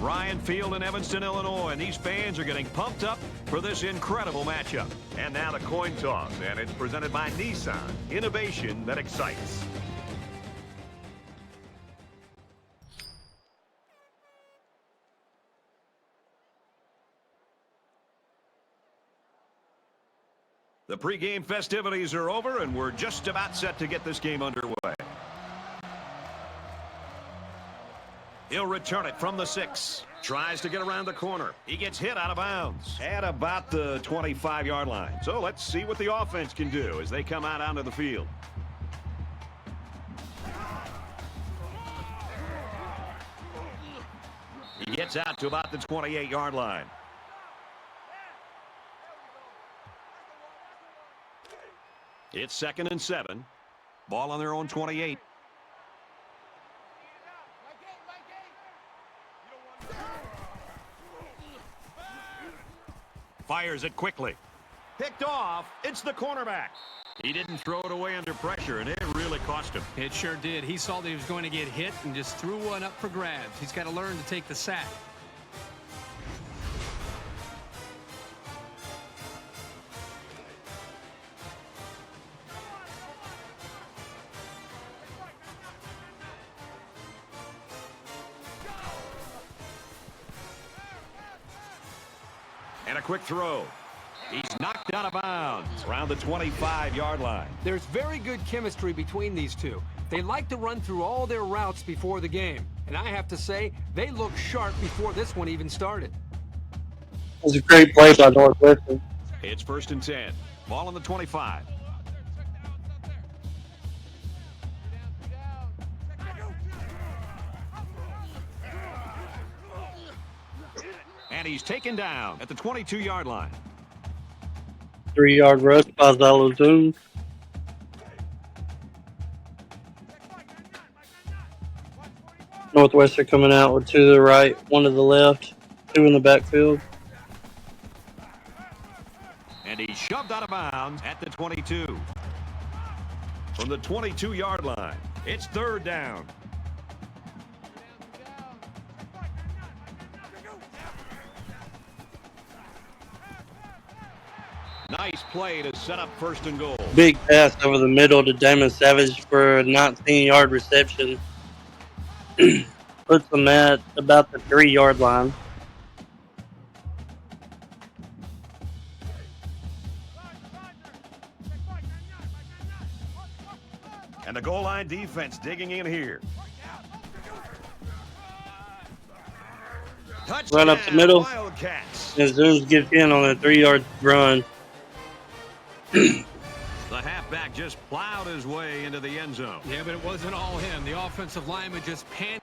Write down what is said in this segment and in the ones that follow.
Ryan Field in Evanston, Illinois, and these fans are getting pumped up for this incredible matchup. And now the coin toss, and it's presented by Nissan. Innovation that excites. The pregame festivities are over, and we're just about set to get this game underway. He'll return it from the 6. Tries to get around the corner. He gets hit out of bounds at about the 25-yard line. So let's see what the offense can do as they come out onto the field. He gets out to about the 28-yard line. It's 2nd and 7. Ball on their own 28. Fires it quickly. Picked off. It's the cornerback. He didn't throw it away under pressure, and it really cost him. It sure did. He saw that he was going to get hit and just threw one up for grabs. He's got to learn to take the sack. And a quick throw. He's knocked out of bounds around the 25-yard line. There's very good chemistry between these two. They like to run through all their routes before the game. And I have to say, they looked sharp before this one even started. It was a great play by Northwestern. It's 1st and 10. Ball on the 25. And he's taken down at the 22-yard line. 3-yard rush by Zalazun. Northwestern coming out with 2 to the right, 1 to the left, 2 in the backfield. And he's shoved out of bounds at the 22. From the 22-yard line, it's 3rd down. Nice play to set up 1st and goal. Big pass over the middle to Damon Savage for a 19-yard reception. Puts them at about the 3-yard line. And the goal line defense digging in here. Run up the middle. Wildcats. And Zooms gets in on a 3-yard run. The halfback just plowed his way into the end zone. Yeah, but it wasn't all him. The offensive lineman just panned.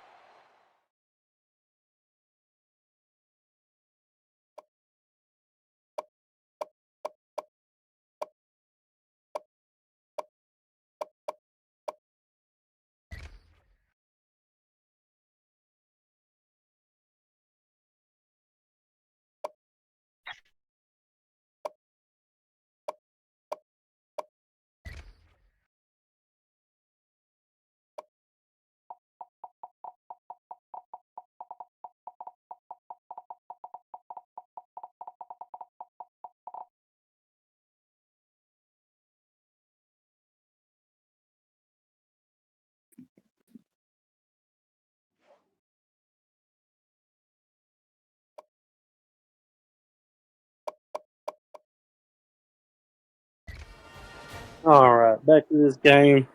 All right, back to this game.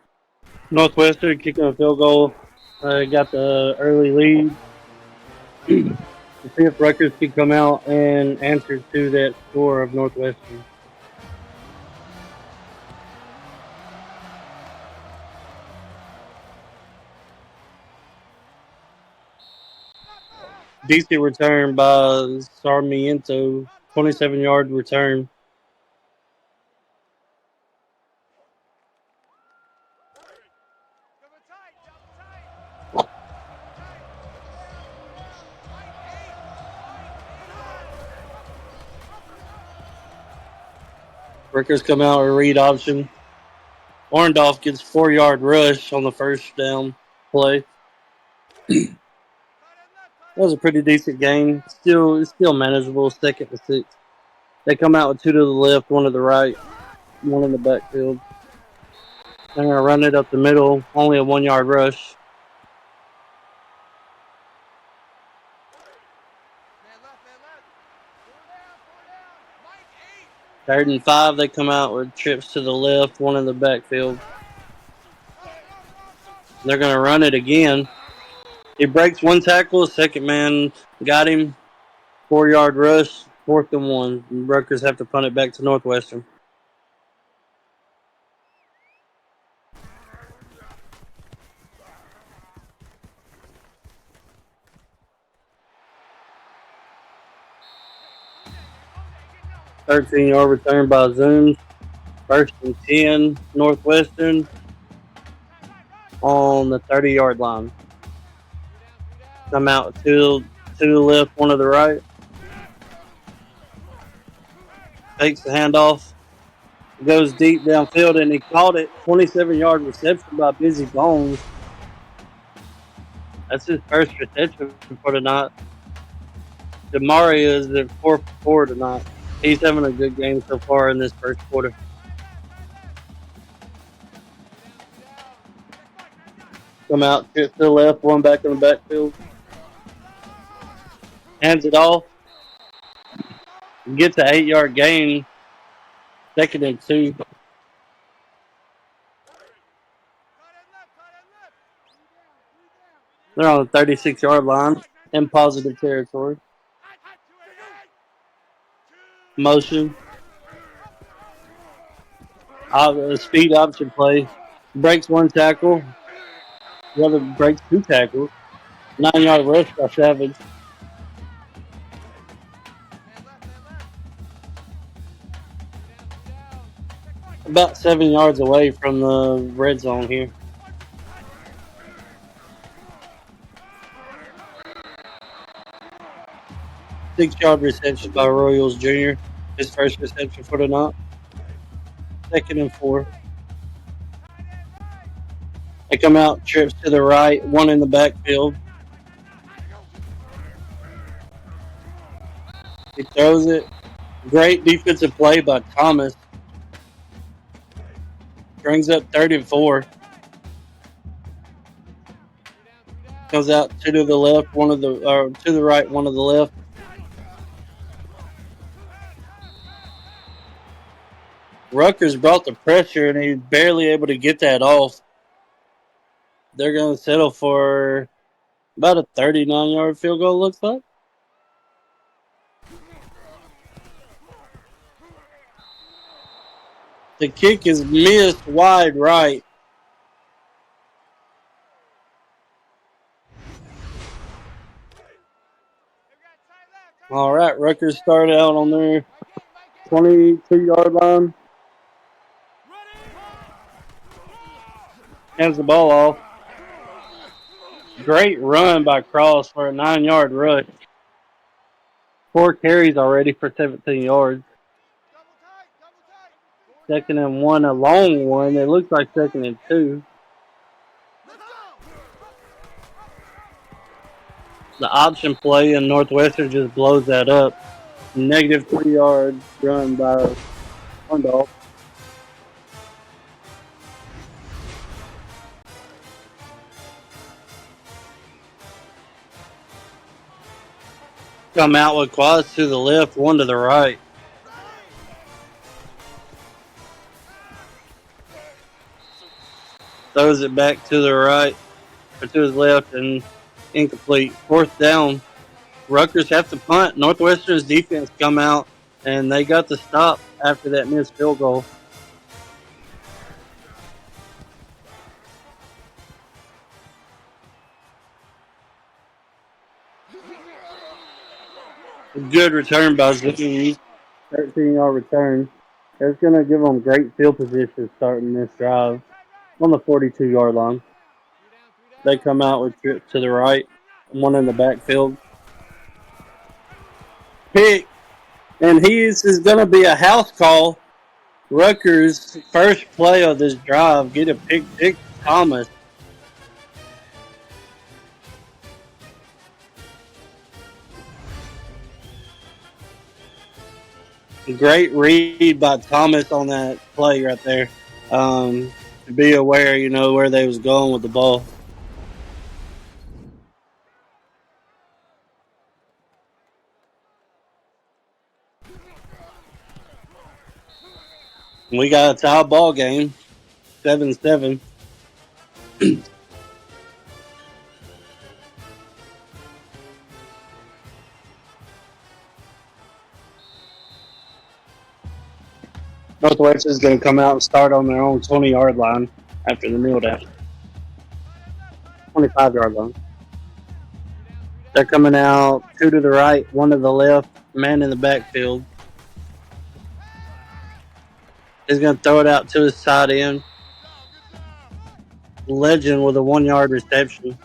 Northwestern kicking a field goal. Got the early lead. To see if Rutgers could come out and answer to that score of Northwestern. Decent return by Sarmiento, 27-yard return. Rutgers come out with a read option. Orndorff gets 4-yard rush on the 1st down play. That was a pretty decent game. It's still manageable. 2nd and 6. They come out with 2 to the left, 1 to the right, 1 in the backfield. They're gonna run it up the middle. Only a 1-yard rush. 3rd and 5. They come out with trips to the left, 1 in the backfield. They're gonna run it again. He breaks 1 tackle. 2nd man got him. 4-yard rush. 4th and 1. Rutgers have to punt it back to Northwestern. "13-yard return by Zoom. 1st and 10. Northwestern on the 30-yard line. Come out 2 to the left, 1 to the right. Takes the handoff. Goes deep downfield, and he caught it. 27-yard reception by Busy Bones. That's his first reception for tonight. Damari is at 4 for 4 tonight. He's having a good game so far in this first quarter. Come out, trip to the left, 1 back in the backfield. Hands it off. Gets an 8-yard gain. 2nd and 2. They're on the 36-yard line in positive territory. Motion. Speed option play. Breaks 1 tackle. The other breaks 2 tackles. 9-yard rush by Savage. About 7 yards away from the red zone here. Six-yard reception by Royals Jr. His first reception for the night. 2nd and 4. They come out, trips to the right, 1 in the backfield. He throws it. Great defensive play by Thomas. Brings up 3rd and 4. Comes out 2 to the left, 1 of the to the right, 1 to the left. Rutgers brought the pressure, and he's barely able to get that off. They're going to settle for about a 39-yard field goal, looks like. The kick is missed wide right. All right, Rutgers start out on their 22-yard line. Hands the ball off. Great run by Cross for a 9-yard rush. 4 carries already for 17 yards. 2nd and 1, a long one. It looks like 2nd and 2. The option play, and Northwestern just blows that up. Negative 3-yard run by Rundolph. Come out with quads to the left, 1 to the right. Throws it back to the right, or to his left, and incomplete. 4th down. Rutgers have to punt. Northwestern's defense come out, and they got the stop after that missed field goal. Good return by Zucchini. 13-yard return. It's going to give them great field position starting this drive on the 42-yard line. They come out with trip to the right, 1 in the backfield. Pick, and this is going to be a house call. Rutgers' first play of this drive, get a pick Thomas. Great read by Thomas on that play right there. To be aware, where they was going with the ball. We got a tie ball game, 7-7. Northwest is going to come out and start on their own 20-yard line after the kneel down. 25-yard line. They're coming out 2 to the right, 1 to the left, man in the backfield. He's going to throw it out to his tight end. Legend with a 1-yard reception.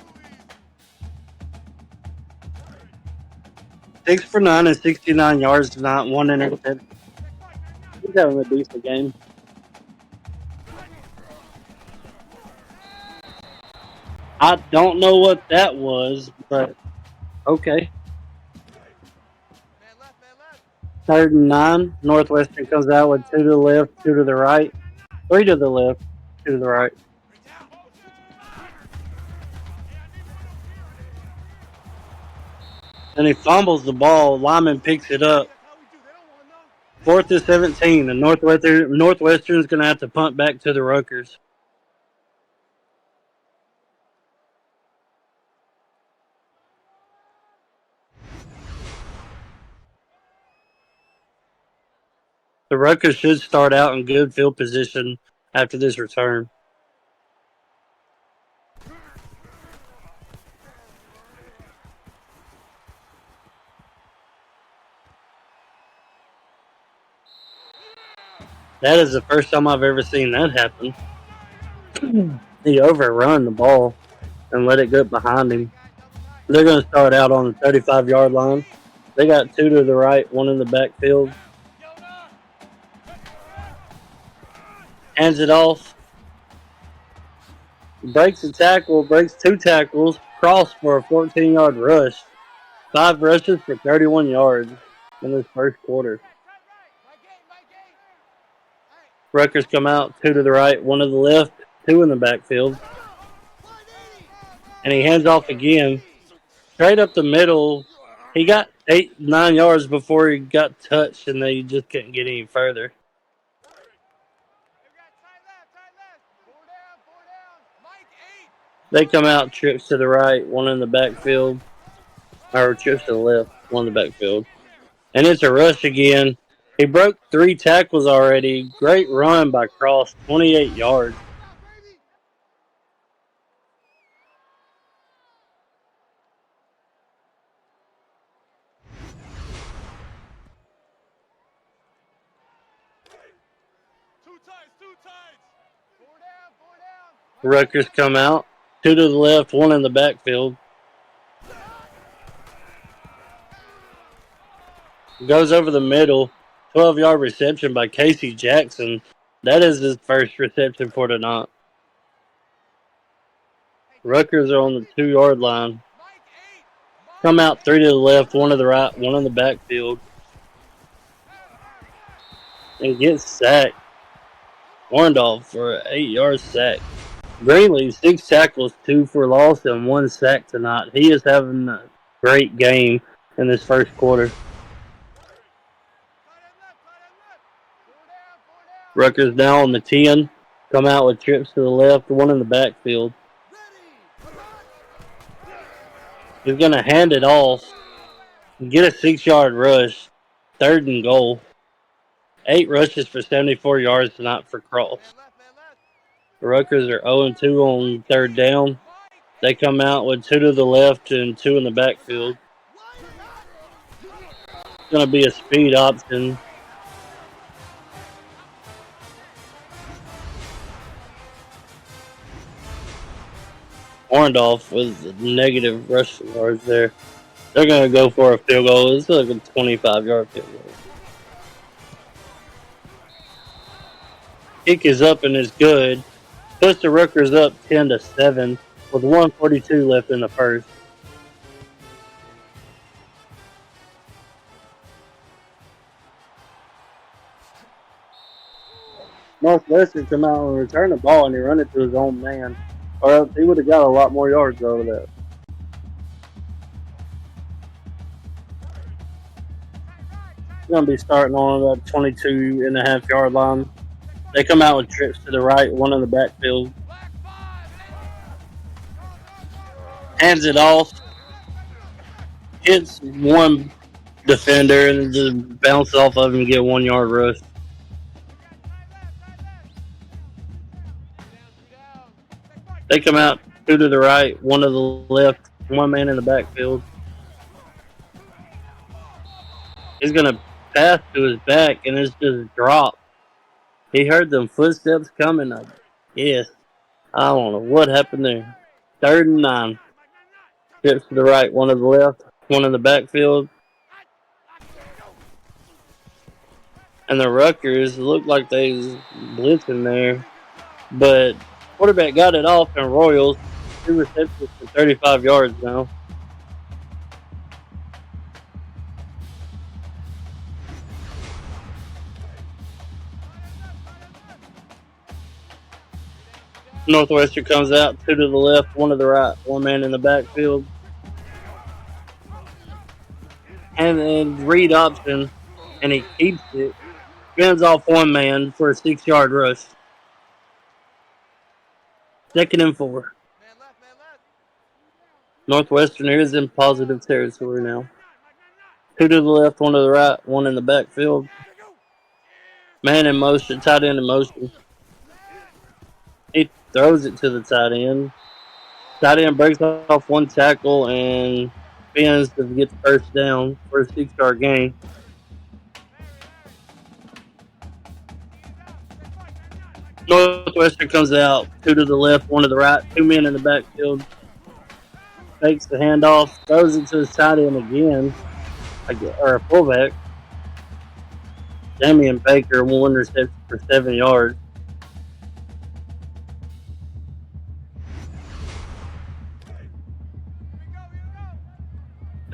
6 for 9 and 69 yards tonight, 1 interception. He's having a decent game. I don't know what that was, but okay. 3rd and 9. Northwestern comes out with 2 to the left, 2 to the right, 3 to the left, 2 to the right. And he fumbles the ball. Lyman picks it up. 4th and 17. And Northwestern's going to have to punt back to the Rutgers. The Rutgers should start out in good field position after this return. That is the first time I've ever seen that happen. He overrun the ball and let it go behind him. They're going to start out on the 35-yard line. They got 2 to the right, 1 in the backfield. Hands it off. Breaks a tackle, breaks 2 tackles, cross for a 14-yard rush. 5 rushes for 31 yards in this first quarter. Rutgers come out 2 to the right, 1 to the left, 2 in the backfield. And he hands off again. Straight up the middle. He got 8-9 yards before he got touched, and they just couldn't get any further. They come out, trips to the right, 1 in the backfield. Or trips to the left, 1 in the backfield. And it's a rush again. He broke 3 tackles already. Great run by Cross, 28 yards. Rutgers come out. 2 to the left, 1 in the backfield. Goes over the middle. 12-yard reception by Casey Jackson. That is his first reception for tonight. Rutgers are on the 2-yard line. Come out 3 to the left, 1 to the right, 1 in the backfield. And gets sacked. Warndorf for an 8-yard sack. Greenlee, 6 tackles, 2 for loss, and 1 sack tonight. He is having a great game in this first quarter. Rutgers now on the 10. Come out with trips to the left, 1 in the backfield. He's going to hand it off. Get a 6-yard rush. 3rd and goal. 8 rushes for 74 yards tonight for Cross. The Rutgers are 0-2 on 3rd down. They come out with 2 to the left and 2 in the backfield. It's going to be a speed option. Orndorff with negative rushing yards there. They're going to go for a field goal. It's like a 25-yard field goal. Kick is up and is good. Puts the Rutgers up 10-7 with 1:42 left in the first. Northwestern come out and return the ball and he run it to his own man, or else he would have got a lot more yards out of that. He's going to be starting on that 22.5-yard line. They come out with trips to the right, one in the backfield. Hands it off. Hits one defender and just bounces off of him and get a 1-yard rush. They come out 2 to the right, 1 to the left, 1 man in the backfield. He's going to pass to his back and it's just dropped. He heard them footsteps coming. Yes. I don't know what happened there. 3rd and 9. Trips to the right, 1 to the left, 1 in the backfield. And the Rutgers looked like they was blitzing there. But quarterback got it off and Royals 2 receptions for 35 yards now. Northwestern comes out 2 to the left, 1 to the right, 1 man in the backfield. And then read option, and he keeps it. Spins off 1 man for a 6-yard rush. 2nd and 4. Northwestern is in positive territory now. 2 to the left, 1 to the right, 1 in the backfield. Man in motion, tight end in motion. He throws it to the tight end. Tight end breaks off 1 tackle and spins to get the first down for a 6-yard gain. Northwestern comes out 2 to the left, 1 to the right, 2 men in the backfield. Takes the handoff, throws it to his tight end again, or a fullback. Damian Baker, 1 reception for 7 yards.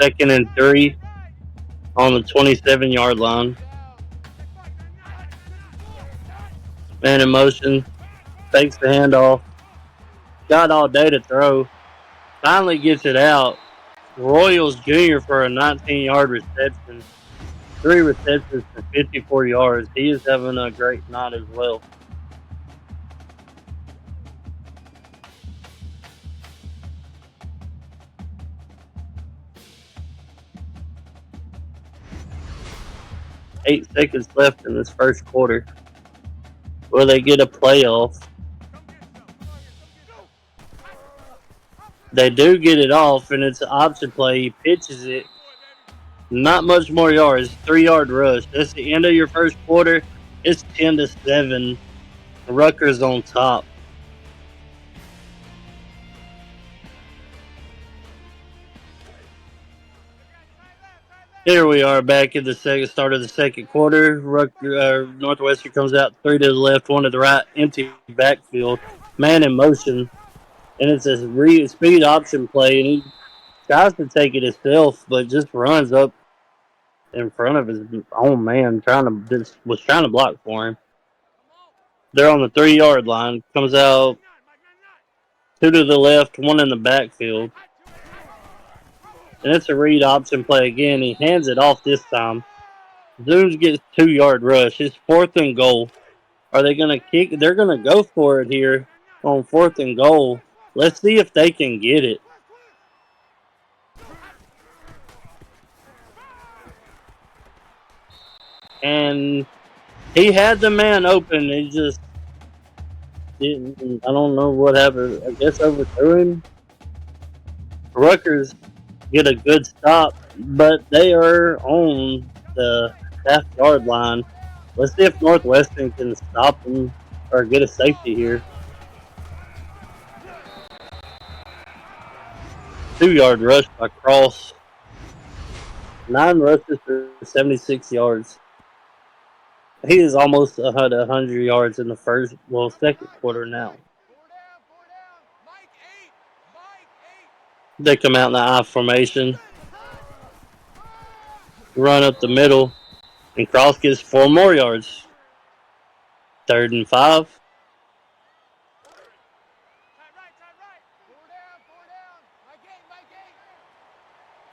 Second and 3 on the 27-yard line. Man in motion, takes the handoff. Got all day to throw. Finally gets it out. Royals Jr. for a 19-yard reception. 3 receptions for 54 yards. He is having a great night as well. Eight seconds left in this first quarter. Will they get a playoff? They do get it off, and it's an option play. He pitches it. Not much more yards. 3-yard rush. That's the end of your first quarter. It's 10-7. Rutgers on top. Here we are back in the start of the second quarter. Northwestern comes out 3 to the left, 1 to the right, empty backfield, man in motion, and it's a speed option play, and he tries to take it himself, but just runs up in front of his own man, was trying to block for him. They're on the 3-yard line. Comes out 2 to the left, 1 in the backfield. And it's a read option play again. He hands it off this time. Zooms gets 2-yard rush. It's 4th and goal. Are they going to kick? They're going to go for it here on 4th and goal. Let's see if they can get it. And he had the man open. He just didn't. I don't know what happened. I guess overthrew him. Rutgers get a good stop, but they are on the half-yard line. Let's see if Northwestern can stop them or get a safety here. 2-yard rush by Cross. 9 rushes for 76 yards. He is almost 100 yards in the second quarter now. They come out in the I formation, run up the middle, and Cross gets 4 more yards. 3rd and 5.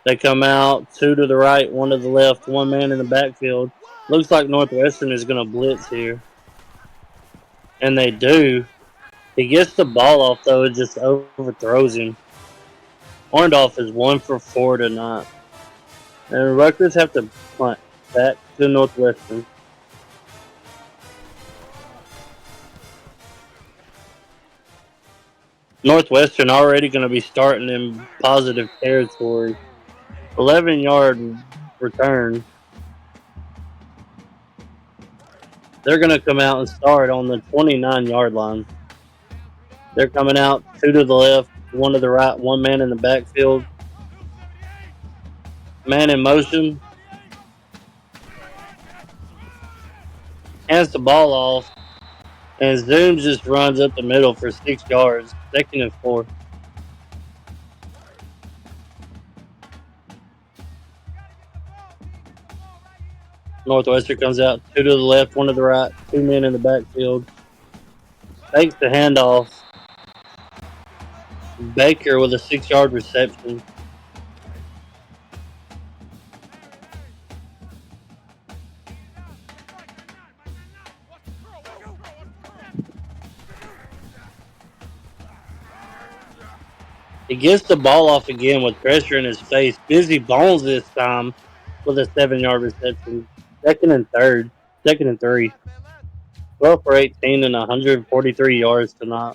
They come out 2 to the right, 1 to the left, 1 man in the backfield. Looks like Northwestern is going to blitz here. And they do. He gets the ball off, though. It just overthrows him. Orndorff is 1 for 4 tonight. And Rutgers have to punt back to Northwestern. Northwestern already going to be starting in positive territory. 11-yard return. They're going to come out and start on the 29-yard line. They're coming out 2 to the left, 1 to the right, 1 man in the backfield. Man in motion. Hands the ball off. And Zoom just runs up the middle for 6 yards. 2nd and 4. Northwestern comes out 2 to the left, 1 to the right, 2 men in the backfield. Takes the handoff. Baker with a 6-yard reception. He gets the ball off again with pressure in his face. Busy Bones this time with a 7-yard reception. 2nd and 3rd. 2nd and 3. 12 for 18 and 143 yards tonight.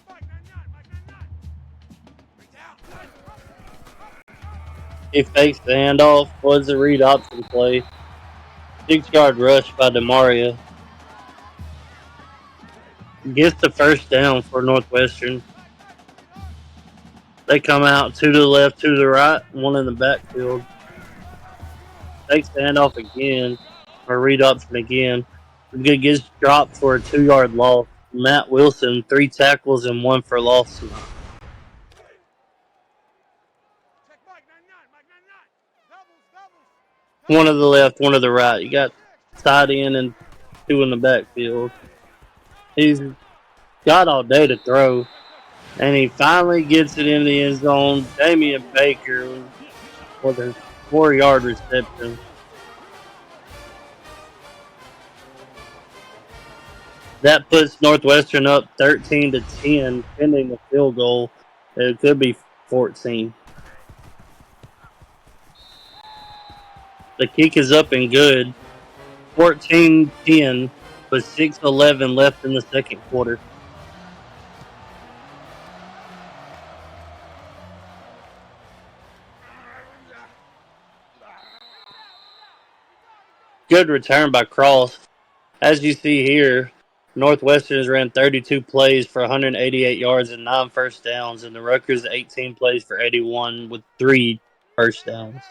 He fakes the handoff. Was a read option play. 6-yard rush by DeMaria. Gets the first down for Northwestern. They come out 2 to the left, 2 to the right, 1 in the backfield. Takes the handoff again, or read option again. Gets dropped for a 2-yard loss. Matt Wilson, 3 tackles and 1 for loss tonight. One to the left, 1 to the right. You got tight end and 2 in the backfield. He's got all day to throw. And he finally gets it in the end zone. Damian Baker with a 4-yard reception. That puts Northwestern up 13 to 10, pending the field goal. It could be 14. The kick is up and good. 14-10 with 6:11 left in the second quarter. Good return by Cross. As you see here, Northwestern has ran 32 plays for 188 yards and 9 first downs, and the Rutgers 18 plays for 81 with 3 first downs.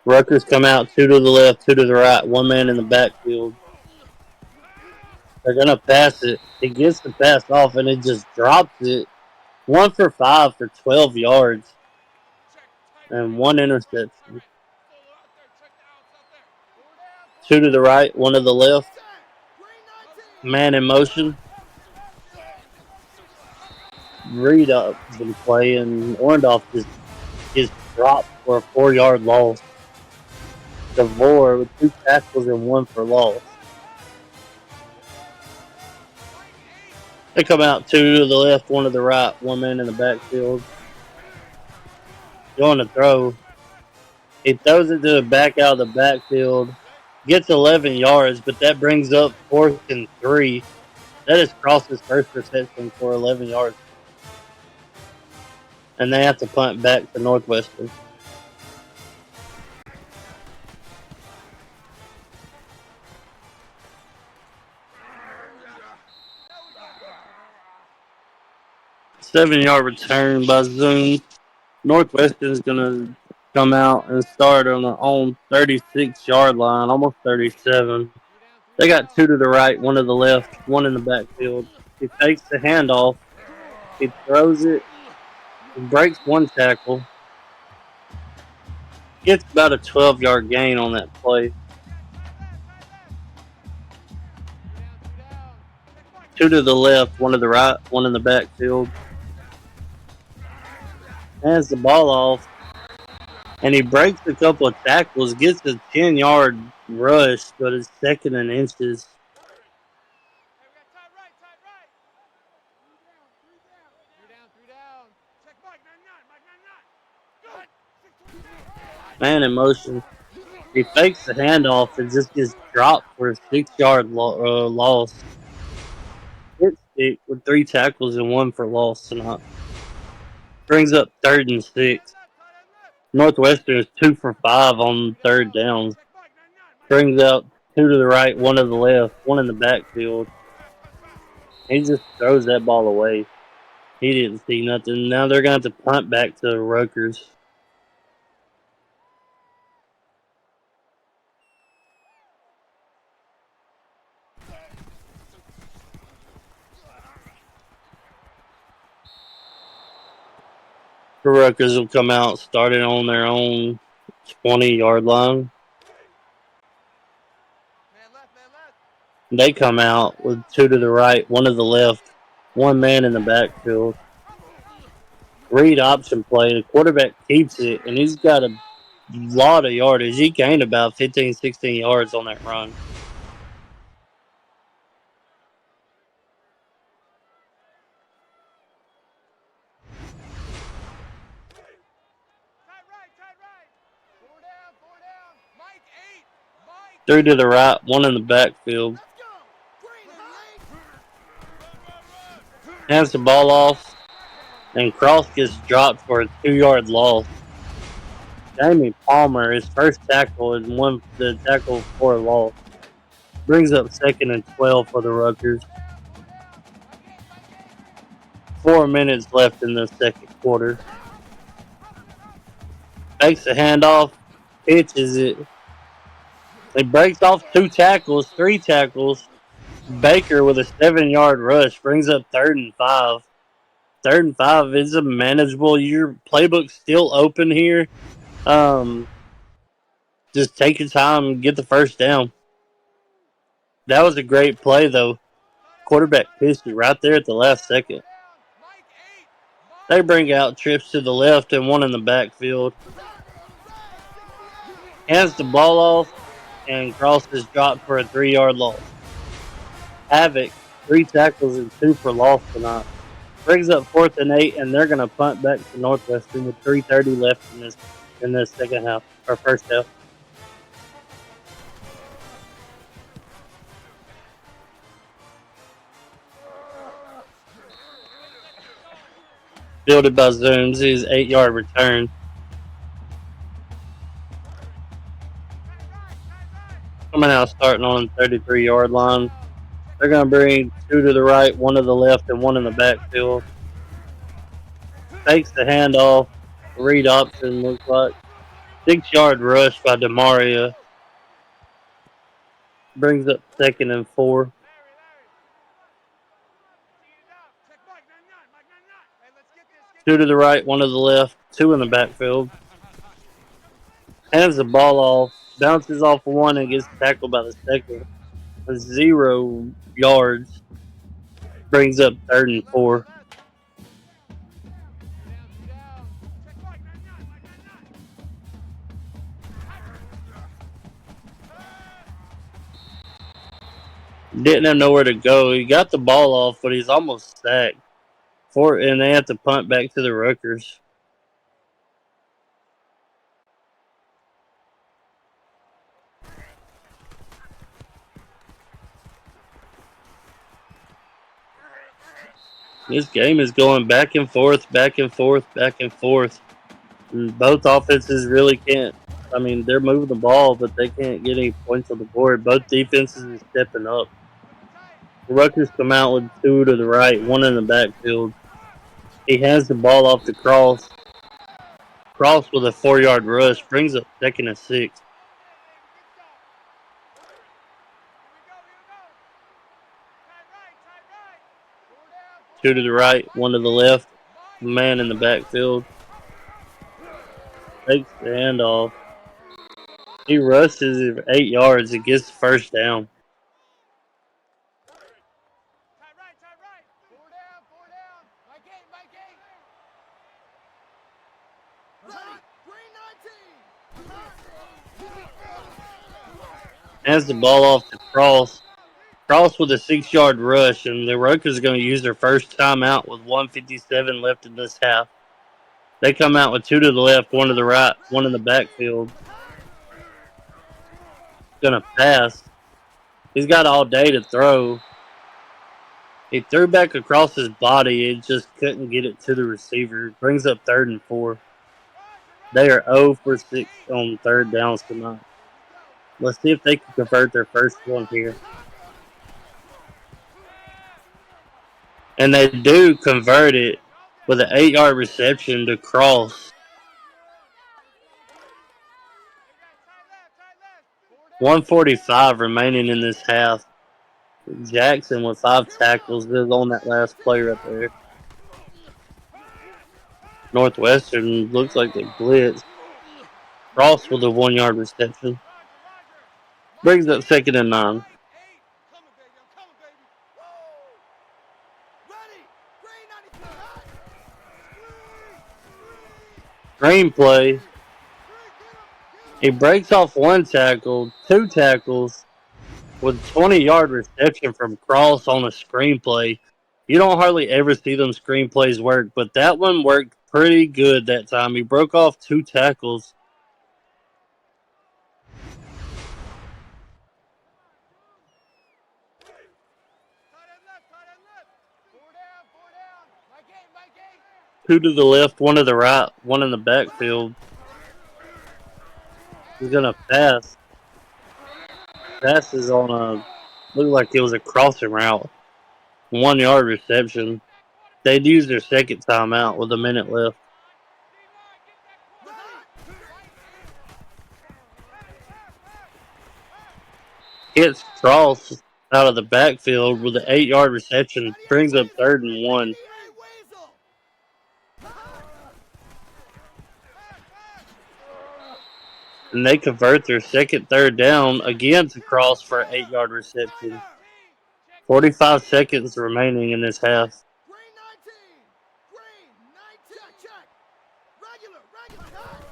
Rutgers come out 2 to the left, 2 to the right, 1 man in the backfield. They're going to pass it. He gets the pass off, and it just drops it. 1 for 5 for 12 yards and 1 interception. 2 to the right, 1 to the left. Man in motion. Read up the play, and Orndorff just dropped for a 4-yard loss. DeVore with 2 tackles and 1 for loss. They come out 2 to the left, 1 to the right, 1 man in the backfield. Going to throw. He throws it to the back out of the backfield. Gets 11 yards, but that brings up 4th and 3. That is Cross's first reception for 11 yards. And they have to punt back to Northwestern. Seven-yard return by Zoom. Northwestern is going to come out and start on their own 36-yard line, almost 37. They got 2 to the right, 1 to the left, 1 in the backfield. He takes the handoff. He throws it. He breaks 1 tackle. Gets about a 12-yard gain on that play. Two to the left, one to the right, one in the backfield. Hands the ball off, and he breaks a couple of tackles, gets a 10-yard rush, but it's second and inches. Man in motion. He fakes the handoff and just gets dropped for a 6-yard loss. Hit stick with 3 tackles and 1 for loss tonight. Brings up 3rd and 6. Northwestern is 2 for 5 on 3rd downs. Brings up 2 to the right, 1 to the left, 1 in the backfield. He just throws that ball away. He didn't see nothing. Now they're going to have to punt back to Rutgers. The Rutgers will come out starting on their own 20-yard line. They come out with 2 to the right, 1 to the left, 1 man in the backfield. Read option play. The quarterback keeps it, and he's got a lot of yardage. He gained about 15, 16 yards on that run. Threw to the right, 1 in the backfield. Hands the ball off, and Cross gets dropped for a 2-yard loss. Jamie Palmer, his first tackle, is the tackle for a loss. Brings up 2nd and 12 for the Rutgers. 4 minutes left in the second quarter. Takes the handoff, pitches it. He breaks off 2 tackles, 3 tackles. Baker with a 7-yard rush brings up 3rd and 5. 3rd and 5 is a manageable. Your playbook's still open here. Just take your time and get the first down. That was a great play, though. Quarterback pitched it right there at the last second. They bring out trips to the left and 1 in the backfield. Hands the ball off, and Cross is dropped for a 3-yard loss. Havoc, 3 tackles and 2 for loss tonight. Brings up 4th and 8, and they're going to punt back to Northwestern with 3:30 left in this second half, or first half. Fielded by Zooms, his 8-yard return. Coming out starting on the 33-yard line. They're going to bring 2 to the right, 1 to the left, and 1 in the backfield. Takes the handoff. Read option, looks like. 6-yard rush by DeMaria. Brings up 2nd and 4. Two to the right, 1 to the left, 2 in the backfield. Hands the ball off, bounces off 1 and gets tackled by the second. 0 yards. Brings up 3rd and 4. Didn't have nowhere to go. He got the ball off, but he's almost sacked. And they have to punt back to the Rutgers. This game is going back and forth, back and forth, back and forth. And both offenses really can't. I mean, they're moving the ball, but they can't get any points on the board. Both defenses are stepping up. The Rutgers come out with 2 to the right, 1 in the backfield. He has the ball off the Cross. Cross with a 4-yard rush brings up 2nd and 6. Two to the right, 1 to the left. Man in the backfield. Takes the handoff. He rushes it 8 yards and gets the first down. Hands the ball off to Cross. Cross with a 6-yard rush, and the Rutgers are going to use their first timeout with 1:57 left in this half. They come out with 2 to the left, 1 to the right, 1 in the backfield. Going to pass. He's got all day to throw. He threw back across his body. It just couldn't get it to the receiver. Brings up 3rd and 4. They are 0 for 6 on 3rd downs tonight. Let's see if they can convert their first one here. And they do convert it with an 8-yard reception to Cross. 1:45 remaining in this half. Jackson with 5 tackles is on that last play right there. Northwestern looks like they blitzed. Cross with a 1-yard reception. Brings up 2nd and 9. Green play. He breaks off 1 tackle, 2 tackles, with 20-yard reception from Cross on a screenplay. You don't hardly ever see them screenplays work, but that one worked pretty good that time. He broke off 2 tackles. Two to the left, 1 to the right, 1 in the backfield. He's going to pass. Passes on looked like it was a crossing route. 1-yard reception. They'd use their second timeout with a minute left. Hits Cross out of the backfield with an 8-yard reception. Brings up 3rd and 1. And they convert their second 3rd down again to Cross for an 8-yard reception. 45 seconds remaining in this half.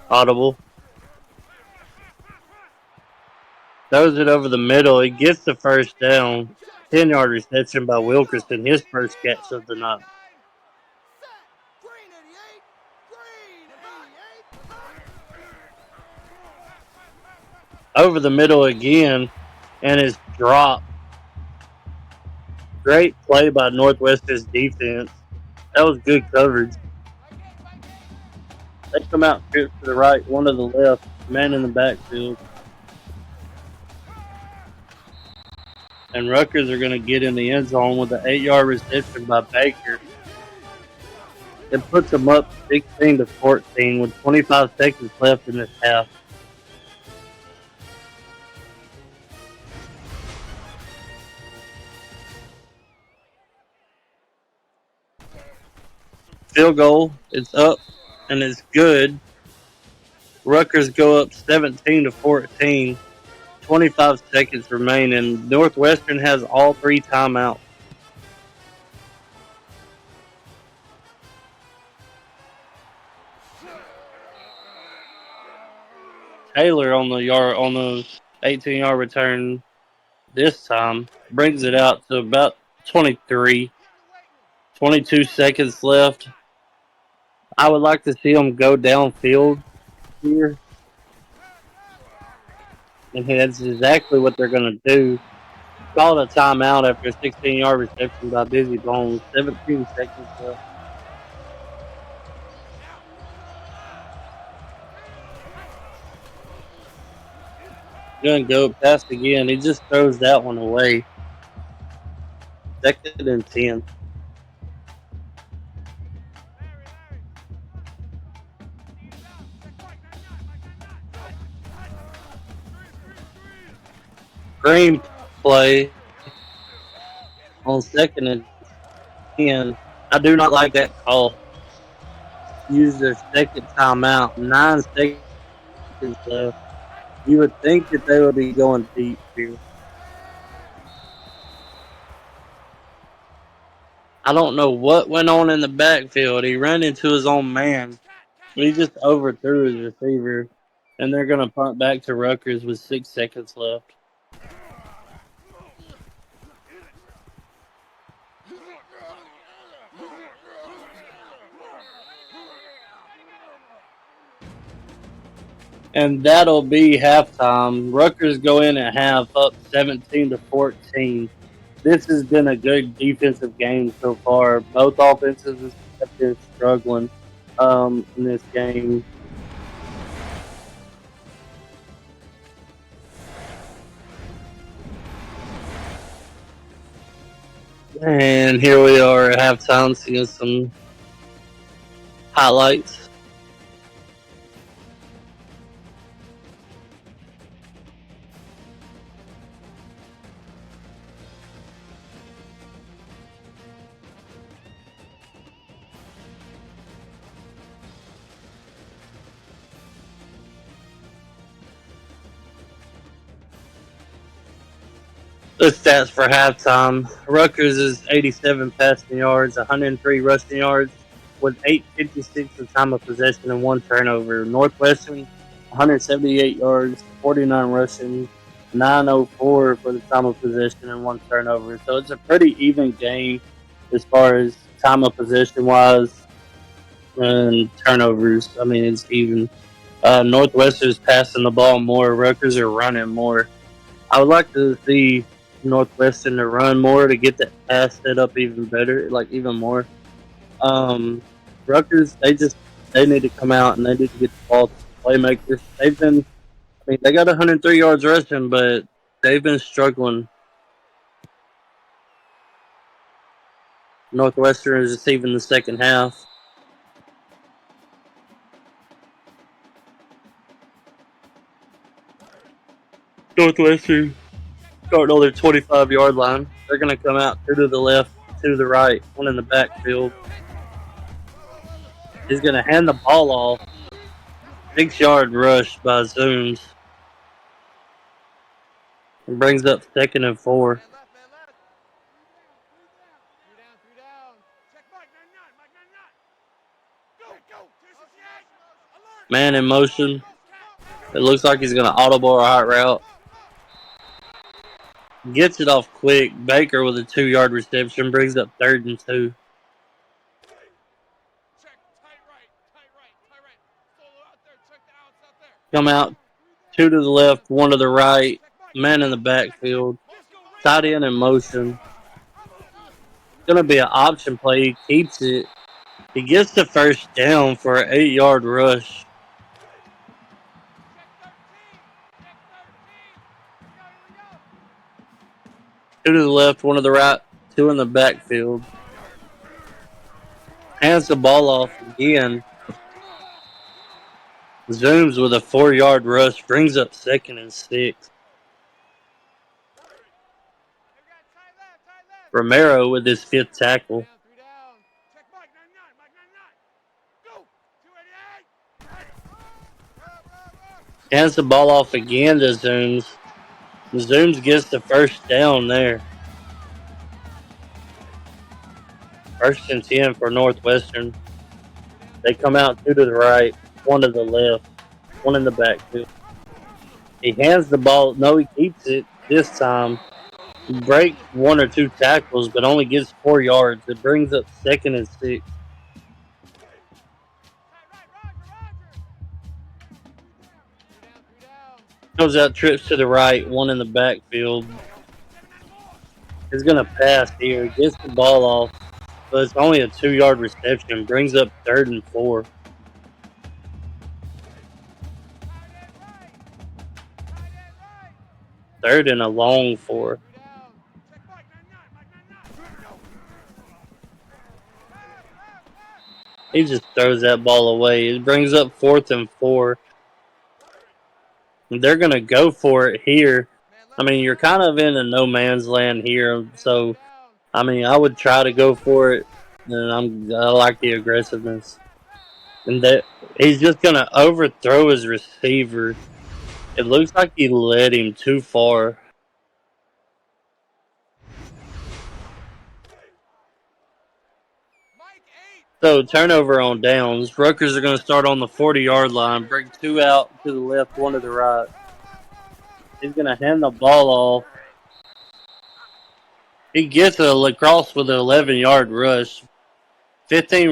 Audible. Throws it over the middle. He gets the first down. 10-yard reception by Wilkerson. His first catch of the night. Over the middle again. And it's dropped. Great play by Northwestern's defense. That was good coverage. They come out trips to the right, 1 to the left, man in the backfield. And Rutgers are going to get in the end zone with an 8-yard reception by Baker. It puts them up 16 to 14 with 25 seconds left in this half. Field goal, it's up and it's good. Rutgers go up 17 to 14. 25 seconds remaining. Northwestern has all 3 timeouts. Taylor on the 18-yard return this time brings it out to about 23. 22 seconds left. I would like to see them go downfield here. And that's exactly what they're going to do. Called a timeout after a 16-yard reception by Busy Bones. 17 seconds left. Going to go past again. He just throws that one away. 2nd and 10. Green play on 2nd and 10. I do not like that call. Use their second timeout. 9 seconds left. You would think that they would be going deep here. I don't know what went on in the backfield. He ran into his own man. He just overthrew his receiver, and they're going to punt back to Rutgers with 6 seconds left. And that'll be halftime. Rutgers go in at half up 17-14. This has been a good defensive game so far. Both offenses have been struggling in this game. And here we are at halftime seeing some highlights. The stats for halftime. Rutgers is 87 passing yards, 103 rushing yards, with 8:56 of time of possession and 1 turnover. Northwestern, 178 yards, 49 rushing, 904 for the time of possession and 1 turnover. So it's a pretty even game as far as time of possession wise and turnovers. I mean, it's even. Northwestern's passing the ball more. Rutgers are running more. I would like to see Northwestern to run more to get the pass set up even better, like even more. Rutgers, they need to come out and they need to get the ball to the playmakers. They got 103 yards rushing, but they've been struggling. Northwestern is receiving the second half. Northwestern starting on their 25-yard line. They're going to come out 2 to the left, 2 to the right, 1 in the backfield. He's going to hand the ball off. 6-yard rush by Zooms. And brings up 2nd and 4. Man in motion. It looks like he's going to audible a hot route. Gets it off quick. Baker with a 2-yard reception brings up 3rd and 2. Come out 2 to the left, 1 to the right. Man in the backfield. Tight end in motion. Going to be an option play. He keeps it. He gets the first down for an 8-yard rush. Two to the left, 1 to the right, 2 in the backfield. Hands the ball off again. Zooms with a 4-yard rush, brings up 2nd and 6. Romero with his 5th tackle. Hands the ball off again to Zooms. Zooms gets the first down there. 1st and 10 for Northwestern. They come out 2 to the right, 1 to the left, 1 in the backfield. He hands the ball. No, he keeps it this time. He breaks 1 or 2 tackles, but only gets 4 yards. It brings up 2nd and 6. Goes out, trips to the right, 1 in the backfield. He's going to pass here. Gets the ball off, but it's only a 2-yard reception. Brings up 3rd and 4. Third and a long 4. He just throws that ball away. It brings up 4th and 4. They're going to go for it here. I mean, you're kind of in a no man's land here. So, I mean, I would try to go for it. And I like the aggressiveness. And that he's just going to overthrow his receiver. It looks like he led him too far. So turnover on downs. Rutgers are going to start on the 40-yard line. Bring 2 out to the left, 1 to the right. He's going to hand the ball off. He gets a lacrosse with an 11-yard rush. 15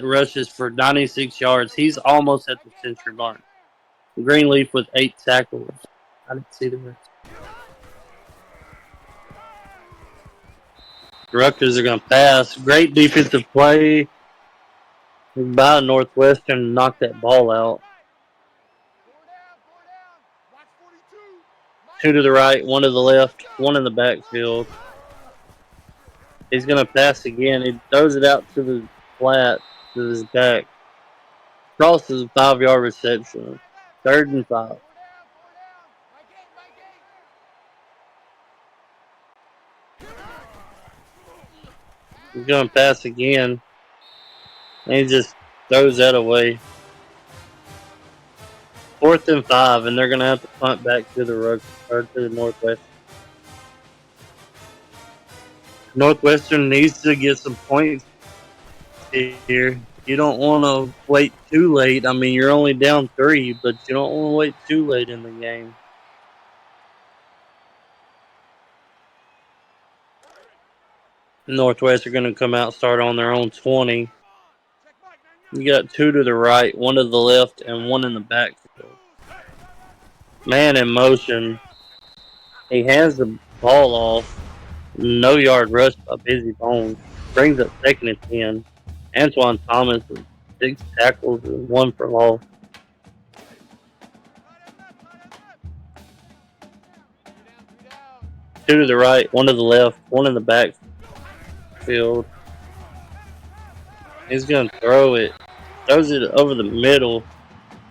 rushes for 96 yards. He's almost at the century mark. Greenleaf with 8 tackles. I didn't see the rest. Rutgers are going to pass. Great defensive play by Northwestern to knock that ball out. 2 to the right, 1 to the left, 1 in the backfield. He's going to pass again. He throws it out to the flat, to his back. Crosses a 5-yard reception. 3rd and 5. He's going to pass again. And he just throws that away. 4th and 5, and they're going to have to punt back to the Northwest. Northwestern needs to get some points here. You don't want to wait too late. I mean, you're only down 3, but you don't want to wait too late in the game. Northwest are going to come out and start on their own 20. You got 2 to the right, 1 to the left, and 1 in the backfield. Man in motion. He hands the ball off. No yard rush by Busy Bones. Brings up 2nd and 10. Antoine Thomas with 6 tackles and 1 for loss. Two to the right, 1 to the left, 1 in the backfield. He's going to throw it. Throws it over the middle.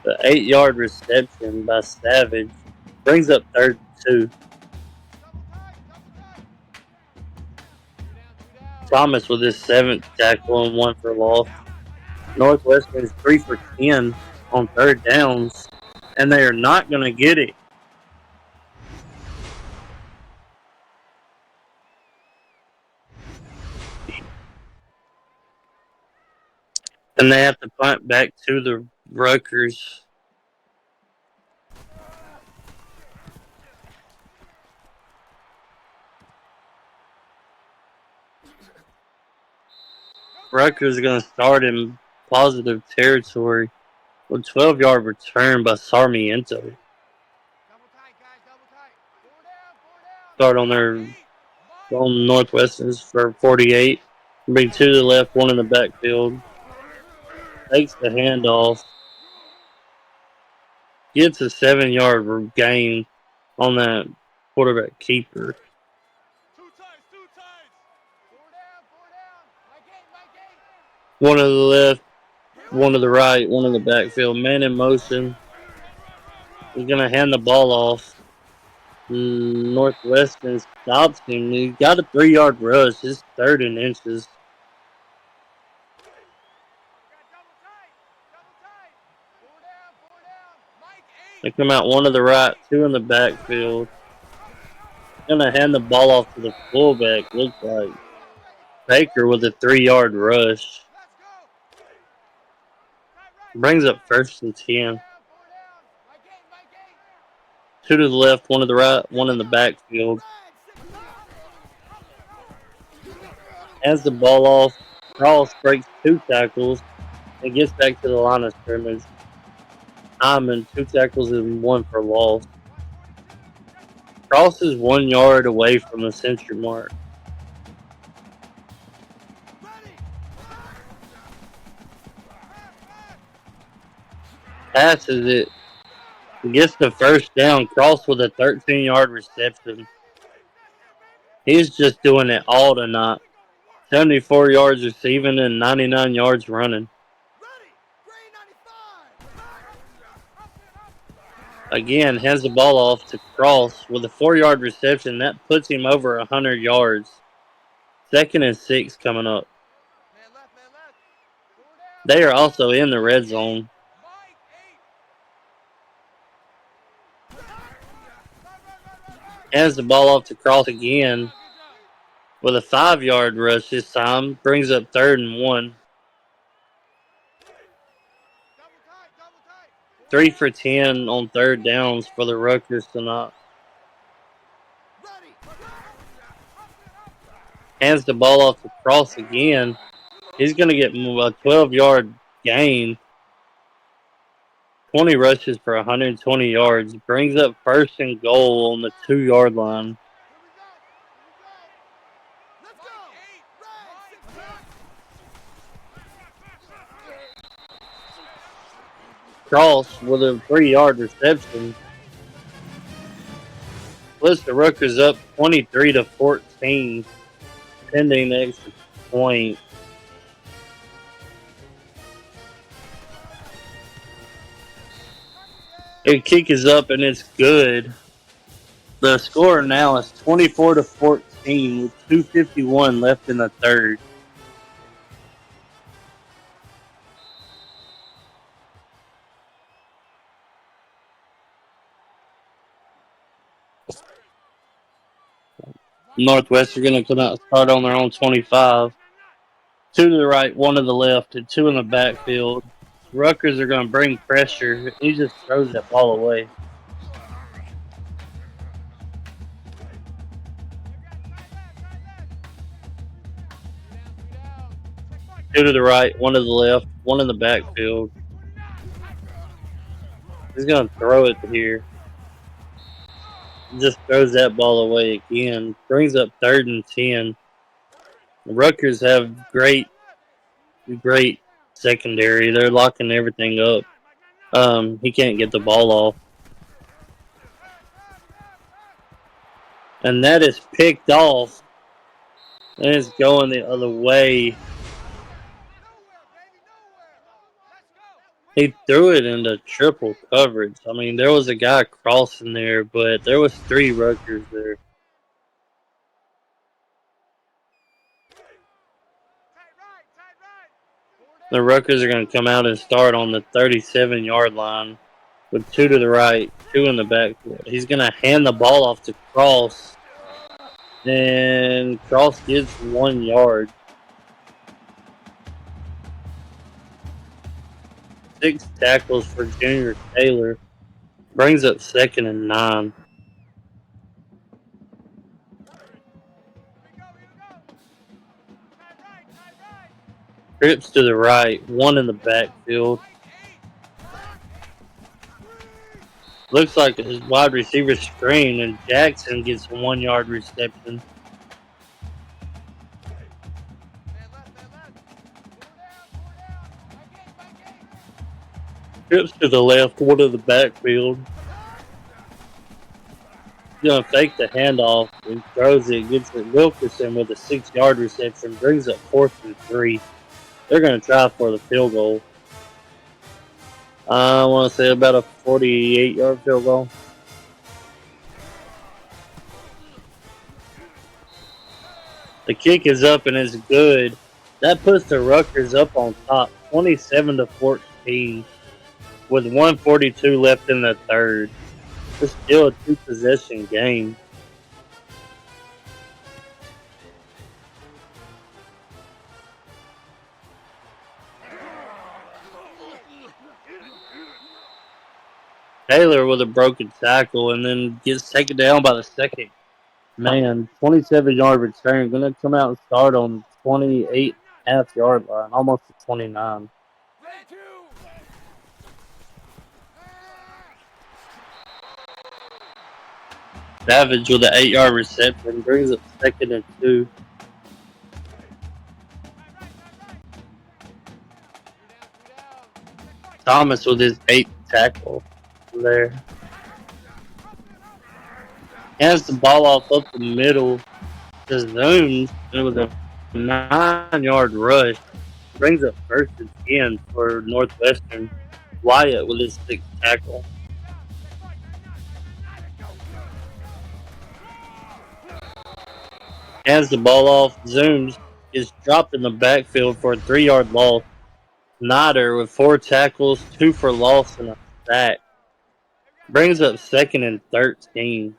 The 8-yard reception by Savage. Brings up 3rd and 2. Thomas with his 7th tackle and 1 for loss. Northwestern is 3 for 10 on 3rd downs, and they are not going to get it. And they have to punt back to the Rutgers. Rutgers is going to start in positive territory with a 12-yard return by Sarmiento. Start on Northwestern's for 48. Bring 2 to the left, 1 in the backfield. Takes the handoff. Gets a 7-yard gain on that quarterback keeper. 1 to the left, 1 to the right, 1 in the backfield. Man in motion. He's going to hand the ball off. Northwestern stops him. He got a 3-yard rush. It's 3rd and inches. They come out 1 to the right, 2 in the backfield. Going to hand the ball off to the fullback. Looks like Baker with a 3-yard rush. Brings up 1st and 10. 2 to the left, 1 to the right, 1 in the backfield. Hands the ball off. Cross breaks 2 tackles and gets back to the line of scrimmage. Hyman, 2 tackles and 1 for loss. Cross is 1 yard away from the century mark. Passes it. Gets the 1st down. Cross with a 13-yard reception. He's just doing it all tonight. 74 yards receiving and 99 yards running. Again, hands the ball off to Cross with a 4-yard reception. That puts him over 100 yards. 2nd and 6 coming up. They are also in the red zone. Hands the ball off to Cross again with a 5-yard rush this time. Brings up 3rd and 1. 3 for 10 on third downs for the Rutgers tonight. Hands the ball off to Cross again. He's going to get a 12-yard gain. 20 rushes for 120 yards. Brings up first and goal on the 2-yard line. Cross with a 3-yard reception. Splits the Rutgers up 23-14, pending the extra point. The kick is up and it's good. The score now is 24-14 with 2:51 left in the third. Northwestern going to come out and start on their own 25. 2 to the right, 1 to the left, and 2 in the backfield. Rutgers are going to bring pressure. He just throws that ball away. Two to the right, 1 to the left, 1 in the backfield. He's going to throw it here. Just throws that ball away again. Brings up 3rd and 10. The Rutgers have great secondary. They're locking everything up. He can't get the ball off. And that is picked off. And it's going the other way. He threw it into triple coverage. I mean, there was a guy crossing there, but there was 3 Rutgers there. The Rutgers are going to come out and start on the 37-yard line with 2 to the right, 2 in the backfield. He's going to hand the ball off to Cross, and Cross gets 1 yard. 6 tackles for Junior Taylor. Brings up 2nd and 9. Trips to the right, 1 in the backfield. Looks like his wide receiver screen, and Jackson gets a 1-yard reception. Trips to the left, 1 to the backfield. He's going to fake the handoff and throws it. Gets it Wilkerson with a 6-yard reception. Brings up 4th and 3. They're going to try for the field goal. I want to say about a 48-yard field goal. The kick is up and it's good. That puts the Rutgers up on top, 27-14, with 1:42 left in the third. It's still a 2-possession game. Taylor with a broken tackle and then gets taken down by the second man. 27-yard return. Going to come out and start on 28.5-yard line, almost to 29. Savage with an 8-yard reception. Brings up 2nd and 2. Thomas with his 8th tackle there. Hands the ball off up the middle to Zooms, and with a 9-yard rush, brings up 1st and 10 for Northwestern. Wyatt with his 6th tackle. Hands the ball off. Zooms is dropped in the backfield for a 3-yard loss. Snyder with 4 tackles, 2 for loss, and a sack. Brings up 2nd and 13.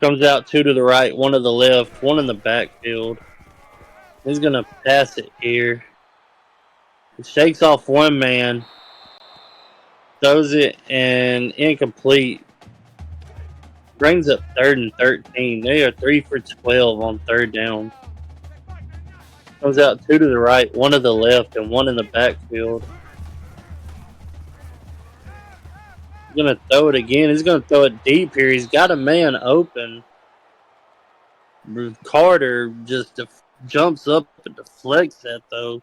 Comes out 2 to the right, 1 to the left, 1 in the backfield. He's going to pass it here. He shakes off 1 man, throws it and incomplete. Brings up 3rd and 13. They are 3 for 12 on 3rd down. Comes out 2 to the right, 1 to the left, and 1 in the backfield. He's going to throw it again. He's going to throw it deep here. He's got a man open. Carter just jumps up and deflects that, though.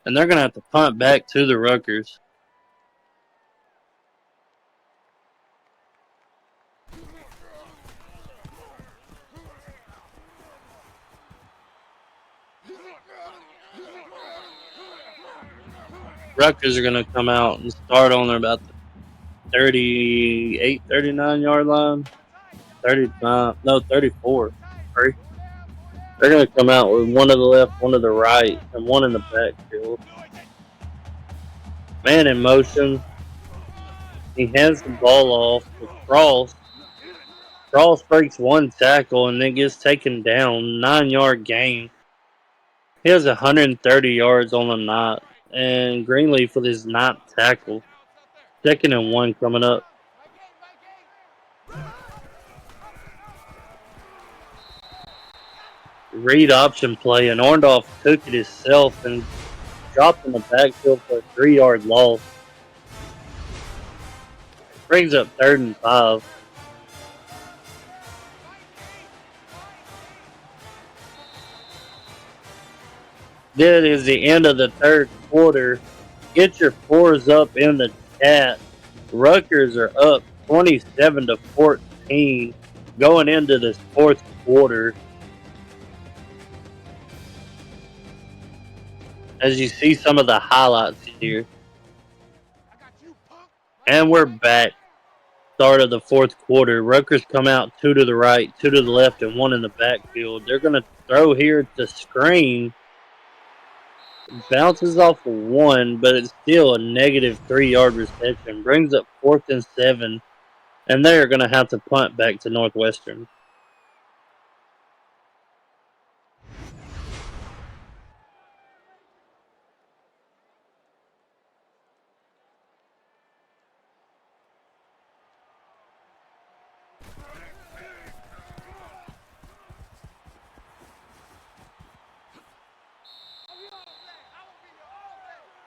And they're going to have to punt back to the Rutgers. Rutgers are going to come out and start on about the 38, 39 yard line. 39, no, 34. Sorry. They're going to come out with 1 to the left, 1 to the right, and 1 in the backfield. Man in motion. He hands the ball off to Cross. Cross breaks 1 tackle and then gets taken down. 9-yard gain. He has 130 yards on the night. And Greenleaf with his 9th tackle. 2nd and 1 coming up. Read option play, and Orndorff took it himself and dropped in the backfield for a 3-yard loss. Brings up 3rd and 5. That is the end of the 3rd quarter. Get your 4s up in the chat. Rutgers are up 27-14 going into this 4th quarter. As you see some of the highlights here. And we're back. Start of the 4th quarter. Rutgers come out 2 to the right, 2 to the left, and 1 in the backfield. They're going to throw here at the screen. Bounces off of 1, but it's still a negative 3-yard reception. Brings up 4th and 7. And they're going to have to punt back to Northwestern.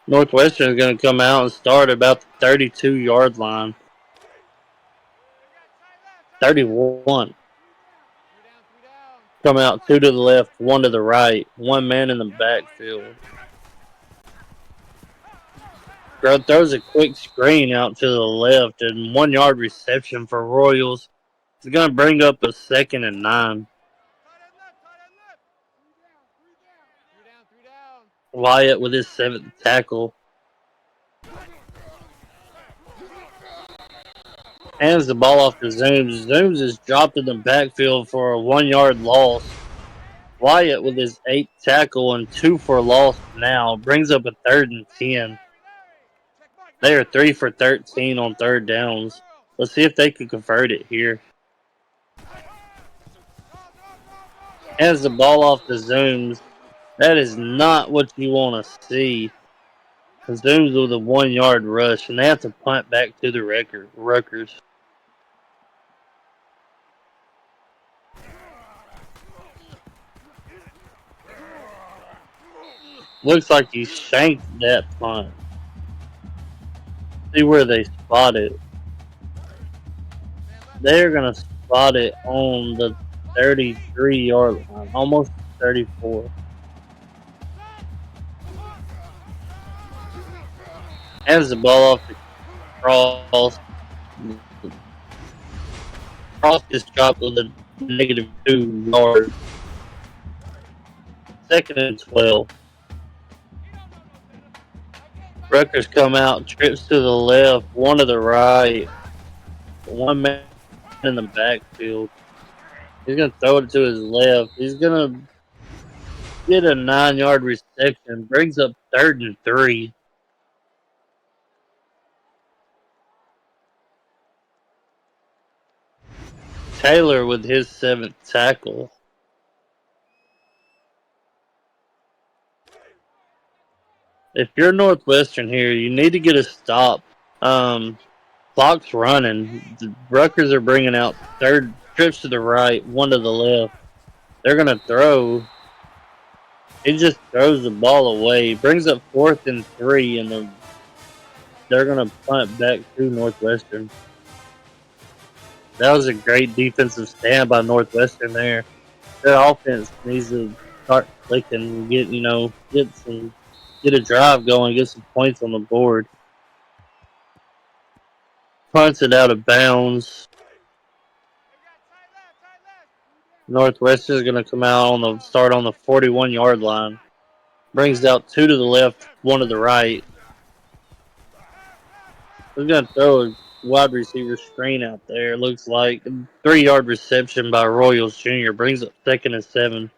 Northwestern is going to come out and start about the 32-yard line. 31. Come out 2 to the left, 1 to the right. 1 man in the backfield. Throws a quick screen out to the left and 1-yard reception for Royals. It's going to bring up a 2nd and 9. Wyatt with his 7th tackle. Hands the ball off to Zooms. Zooms is dropped in the backfield for a 1-yard loss. Wyatt with his 8th tackle and 2 for loss now. Brings up a 3rd and 10. They are 3 for 13 on 3rd downs. Let's see if they can convert it here. Hands the ball off to Zooms. That is not what you want to see. Zooms with a 1-yard rush, and they have to punt back to the Rutgers. Looks like he shanked that punt. See where they spot it. They're going to spot it on the 33-yard line, almost 34. Hands the ball off to Cross. Cross gets dropped with a negative 2 yards. 2nd and 12. Rutgers come out, trips to the left, 1 to the right. 1 man in the backfield. He's going to throw it to his left. He's going to get a 9-yard reception. Brings up 3rd and 3. Taylor with his 7th tackle. If you're Northwestern here, you need to get a stop. Clock's running. The Rutgers are bringing out third trips to the right, one to the left. They're going to throw. He just throws the ball away. Brings up 4th and 3, and then they're going to punt back to Northwestern. That was a great defensive stand by Northwestern there. Their offense needs to start clicking, get a drive going, get some points on the board. Punts it out of bounds. Northwestern is going to come out start on the 41-yard line. Brings out 2 to the left, 1 to the right. We're going to throw a wide receiver screen out there. Looks like a 3-yard reception by Royals Jr. Brings up 2nd and 7.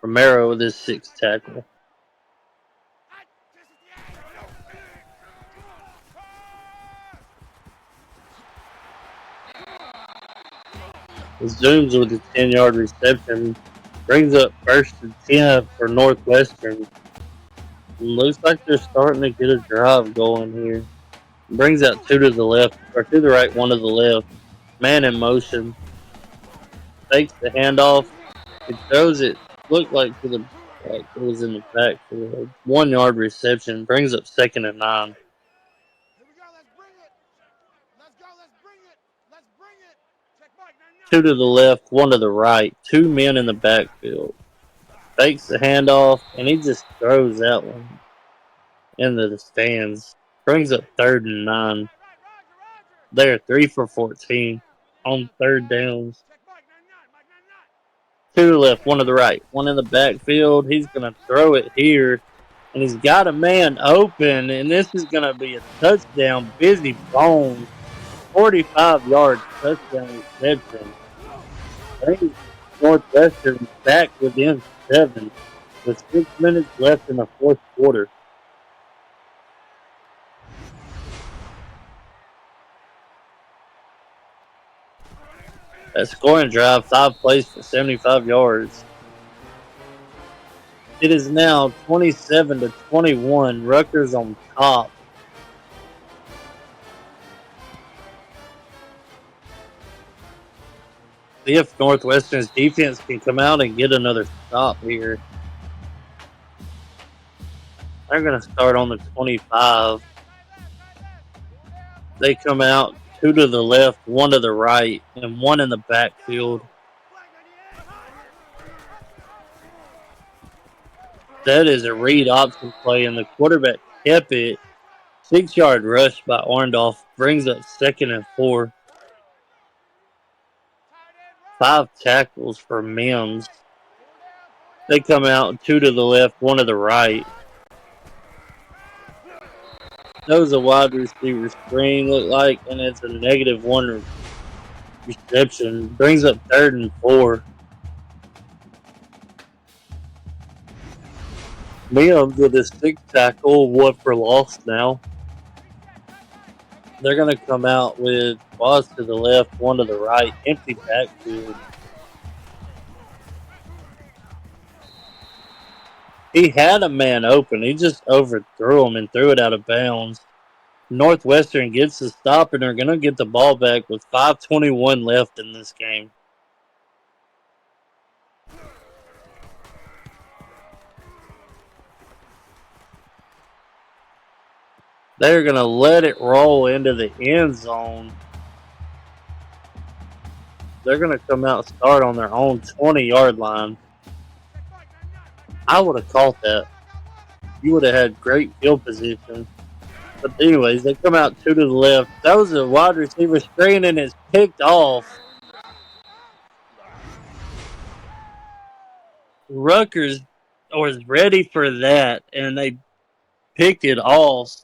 Romero with his 6th tackle. Zooms with a 10-yard reception. Brings up 1st and 10 for Northwestern. Looks like they're starting to get a drive going here. Brings out 2 to the left, or to the right, 1 to the left. Man in motion. Takes the handoff. He throws it. Looked like it was in the back for a 1-yard reception. Brings up 2nd and 9. 2 to the left, 1 to the right. 2 men in the backfield. Fakes the handoff, and he just throws that one into the stands. Brings up 3rd and 9. They're 3 for 14 on 3rd downs. 2 to the left, 1 to the right. 1 in the backfield. He's going to throw it here, and he's got a man open, and this is going to be a touchdown. Busy Bones, 45-yard touchdown reception. Brings Northwestern back within 7 with 6 minutes left in the 4th quarter. That scoring drive, 5 plays for 75 yards. It is now 27-21. Rutgers on top. See if Northwestern's defense can come out and get another stop here. They're going to start on the 25. They come out 2 to the left, 1 to the right, and 1 in the backfield. That is a read option play, and the quarterback kept it. 6-yard rush by Orndorff brings up 2nd and 4. 5 tackles for Mims. They come out 2 to the left, 1 to the right. That was a wide receiver screen, looked like, and it's a -1 reception. Brings up 3rd and 4. Mims with his 6th tackle, 1 for loss now. They're going to come out with Boss to the left, 1 to the right, empty backfield. He had a man open. He just overthrew him and threw it out of bounds. Northwestern gets the stop, and they're going to get the ball back with 5:21 left in this game. They're going to let it roll into the end zone. They're going to come out and start on their own 20-yard line. I would have caught that. You would have had great field position. But anyways, they come out 2 to the left. That was a wide receiver screen, and it's picked off. Rutgers was ready for that, and they picked it off.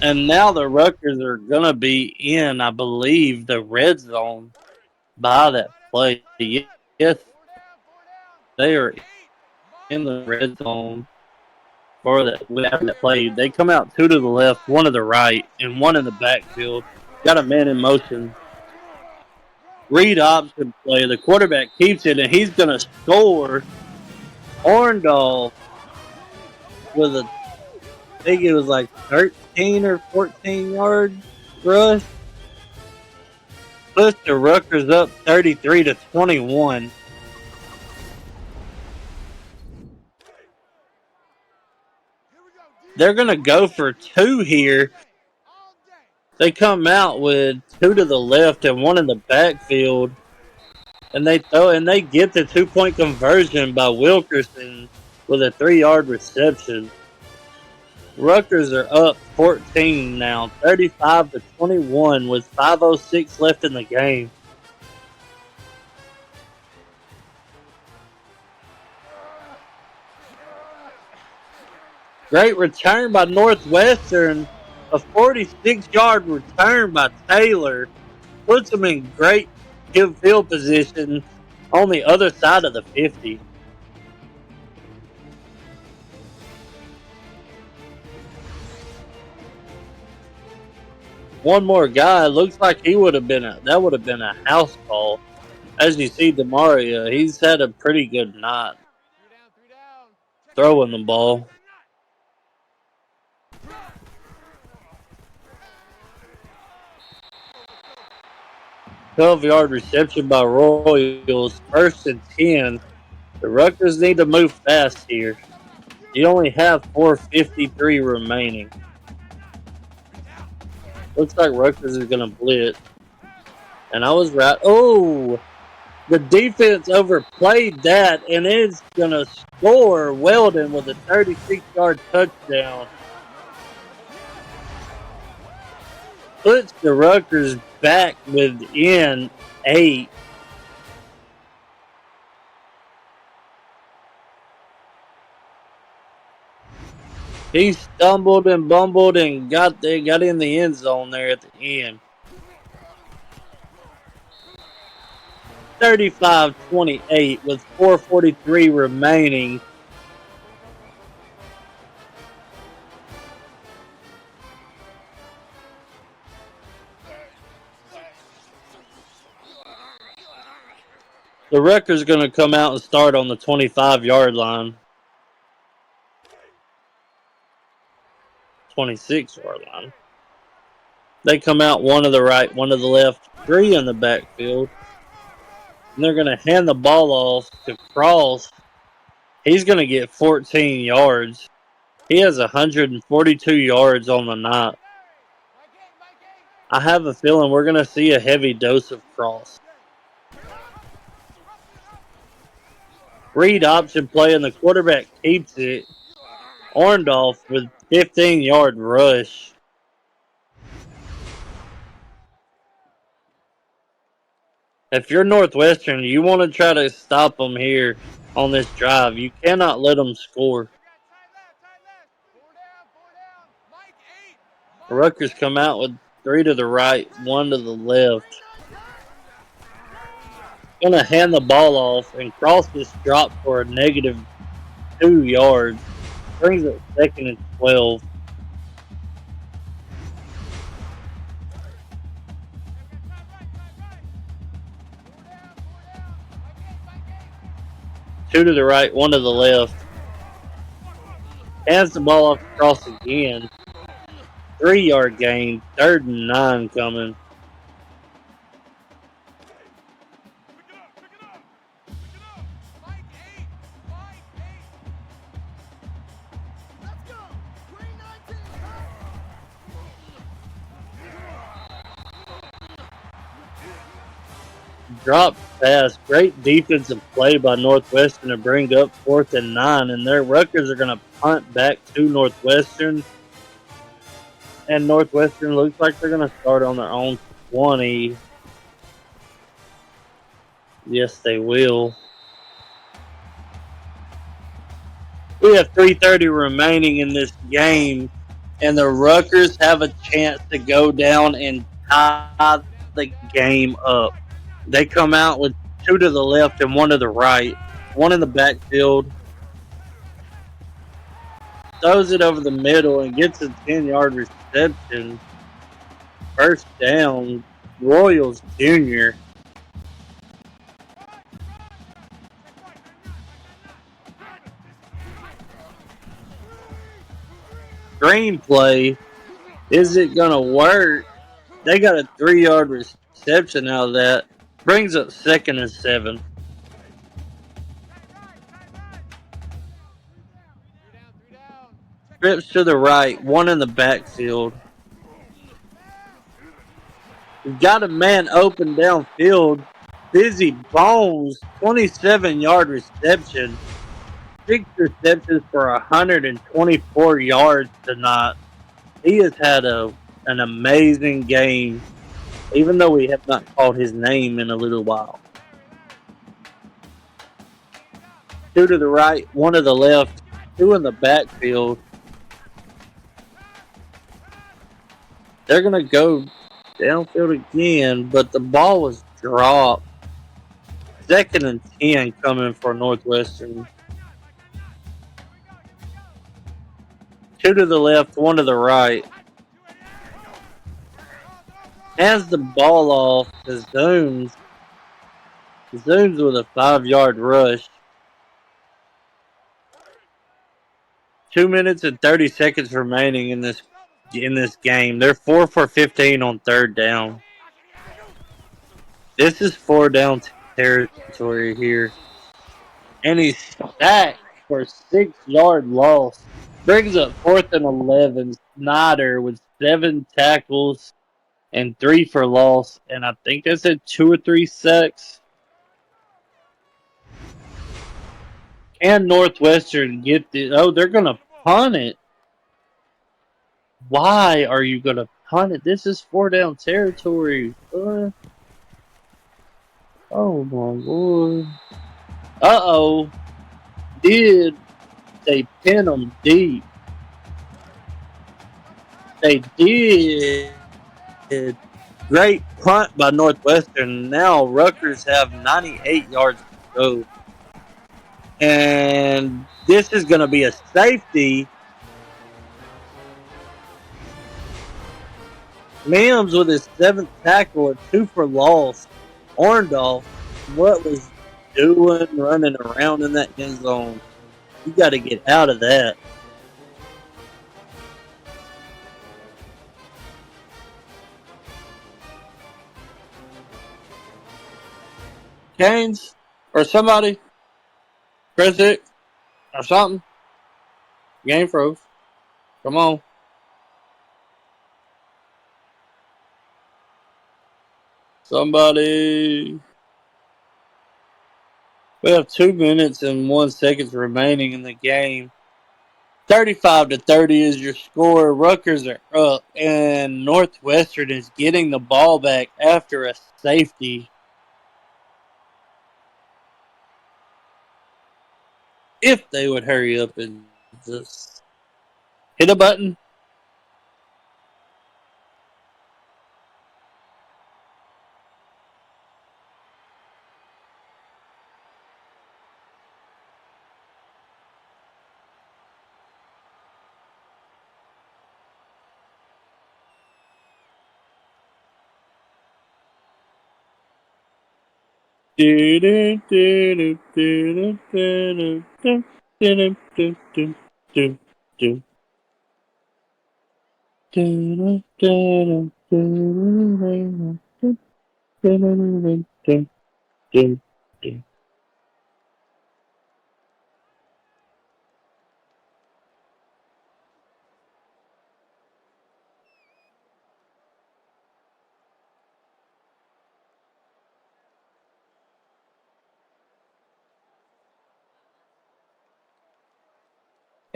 And now the Rutgers are going to be in, I believe, the red zone by that play. Yes, they are in the red zone for that play. They come out 2 to the left, 1 to the right, and 1 in the backfield. Got a man in motion. Read option play. The quarterback keeps it, and he's going to score. Orndorff with a think it was like 13 or 14-yard rush. Pushed the Rutgers up 33-21. They're going to go for 2 here. They come out with 2 to the left and 1 in the backfield. And they get the 2-point conversion by Wilkerson with a 3-yard reception. Rutgers are up 14 now, 35-21 with 5:06 left in the game. Great return by Northwestern. A 46-yard return by Taylor puts them in great field position on the other side of the 50. One more guy. Looks like that would have been a house call. As you see, Demaria, he's had a pretty good night throwing the ball. 12-yard reception by Royals. 1st and 10. The Rutgers need to move fast here. You only have 4:53 remaining. Looks like Rutgers is going to blitz. And I was right. Oh, the defense overplayed that, and it's going to score Weldon with a 36-yard touchdown. Puts the Rutgers back within 8. He stumbled and bumbled and got in the end zone there at the end. 35-28 with 4:43 remaining. The Rutgers going to come out and start on the 25-yard line. 26-yard line. They come out 1 to the right, 1 to the left, 3 in the backfield. And they're going to hand the ball off to Cross. He's going to get 14 yards. He has 142 yards on the night. I have a feeling we're going to see a heavy dose of Cross. Read option play, and the quarterback keeps it. Orndorff with 15-yard rush. If you're Northwestern, you want to try to stop them here on this drive. You cannot let them score. Rutgers come out with 3 to the right, 1 to the left. Gonna hand the ball off, and Cross this drop for a -2 yards. Brings it 2nd and 12. Two to the right, 1 to the left. Hands the ball off to Cross again. 3-yard gain, 3rd and 9 coming. Drop pass. Great defensive play by Northwestern to bring up 4th and 9. And their Rutgers are going to punt back to Northwestern. And Northwestern looks like they're going to start on their own 20. Yes, they will. We have 3:30 remaining in this game. And the Rutgers have a chance to go down and tie the game up. They come out with 2 to the left and 1 to the right. 1 in the backfield. Throws it over the middle and gets a 10-yard reception. 1st down, Royals Jr. screenplay. Is it going to work? They got a 3-yard reception out of that. Brings up 2nd and 7. Trips to the right, one in the backfield. We've got a man open downfield. Busy Bones, 27-yard reception. 6 receptions for 124 yards tonight. He has had an amazing game, even though we have not called his name in a little while. 2 to the right, 1 to the left, 2 in the backfield. They're going to go downfield again, but the ball was dropped. 2nd and 10 coming for Northwestern. 2 to the left, 1 to the right. Hands the ball off to Zooms. Zooms with a 5-yard rush. 2 minutes and 30 seconds remaining in this game. They're 4 for 15 on 3rd down. This is 4 down territory here. And he's stacked for a 6-yard loss. Brings up 4th and 11. Snyder with 7 tackles and 3 for loss. And I think they said 2 or 3 sacks. Can Northwestern get the... Oh, they're going to punt it. Why are you going to punt it? This is 4 down territory. Oh, my Lord. Uh-oh. Did they pin them deep? They did. Great punt by Northwestern. Now Rutgers have 98 yards to go. And this is going to be a safety. Mims with his 7th tackle and 2 for loss. Orndorff, what was doing running around in that end zone? You got to get out of that. Canes or somebody, press it or something. Game froze. Come on. Somebody. We have 2 minutes and 1 second remaining in the game. 35-30 is your score. Rutgers are up, and Northwestern is getting the ball back after a safety. If they would hurry up and just hit a button.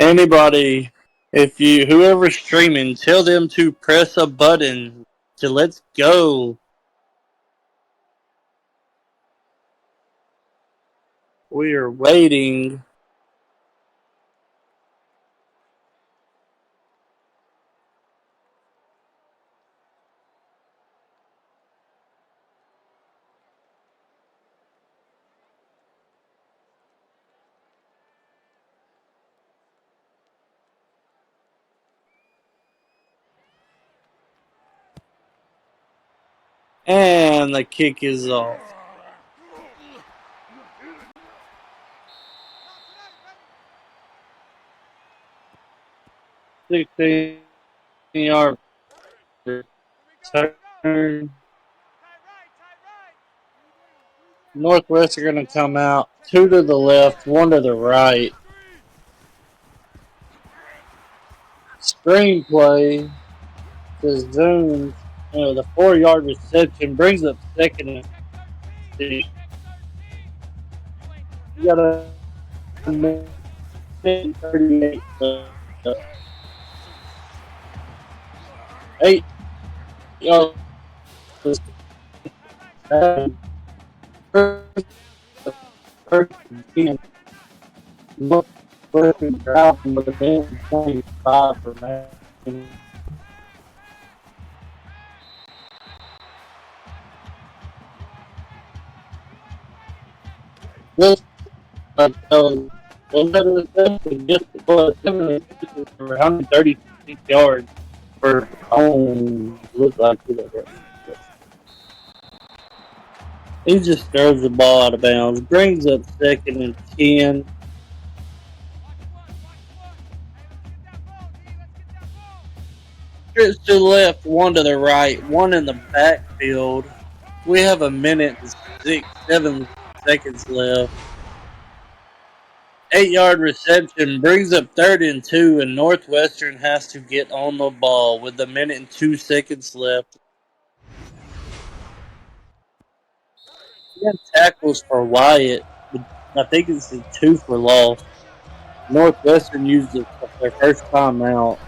Anybody, whoever's streaming, tell them to press a button to let's go. We are waiting. And the kick is off. 16-yard return. Northwest are going to come out 2 to the left, 1 to the right. Screenplay to zoom. The 4-yard reception brings up second and 6. You got a minute 38 left. 8 yards. First and 10. Northwestern driving with a minute 25 remaining. Just like was that a reception? Just for 136 yards for home. Looked like it. He just throws the ball out of bounds, brings up second and 10. Trips to the left, 1 to the right, 1 in the backfield. We have a minute and 7 seconds left. 8-yard reception brings up 3rd and 2, and Northwestern has to get on the ball with a minute and 2 seconds left. 10 tackles for Wyatt. I think it's a 2 for loss. Northwestern used their first time out.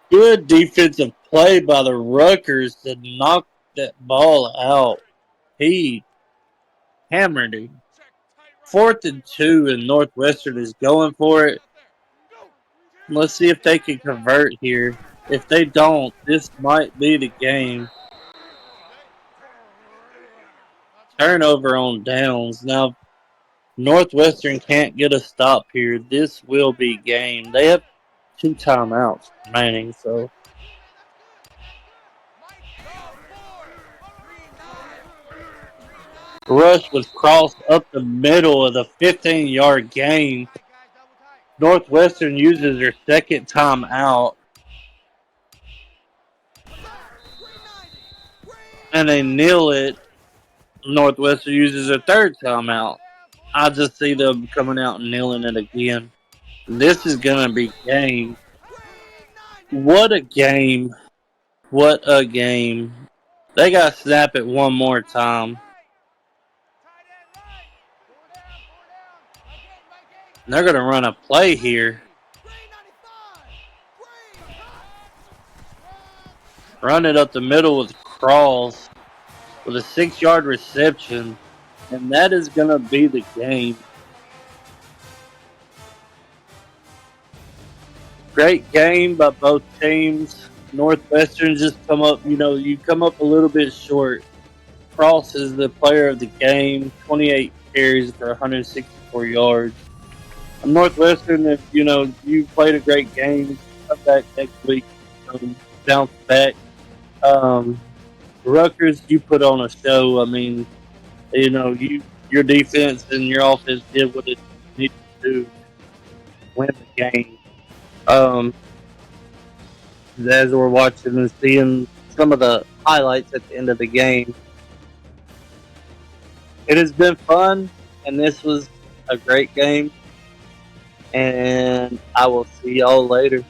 Good defensive play by the Rutgers to knock that ball out. He hammered him. 4th and 2, and Northwestern is going for it. Let's see if they can convert here. If they don't, this might be the game. Turnover on downs. Now, Northwestern can't get a stop here. This will be game. They have 2 timeouts remaining, so. Rush was crossed up the middle of the 15-yard gain. Northwestern uses their second timeout. And they kneel it. Northwestern uses their third timeout. I just see them coming out and kneeling it again. This is going to be game. What a game. What a game. They got to snap it one more time. And they're going to run a play here. Run it up the middle with Cross with a 6-yard reception. And that is going to be the game. Great game by both teams. Northwestern just come up, you come up a little bit short. Cross is the player of the game, 28 carries for 164 yards. Northwestern, if you played a great game, come back next week, bounce back. Rutgers, you put on a show. I mean, your defense and your offense did what it needed to do to win the game. As we're watching and seeing some of the highlights at the end of the game, it has been fun, and this was a great game. And I will see y'all later.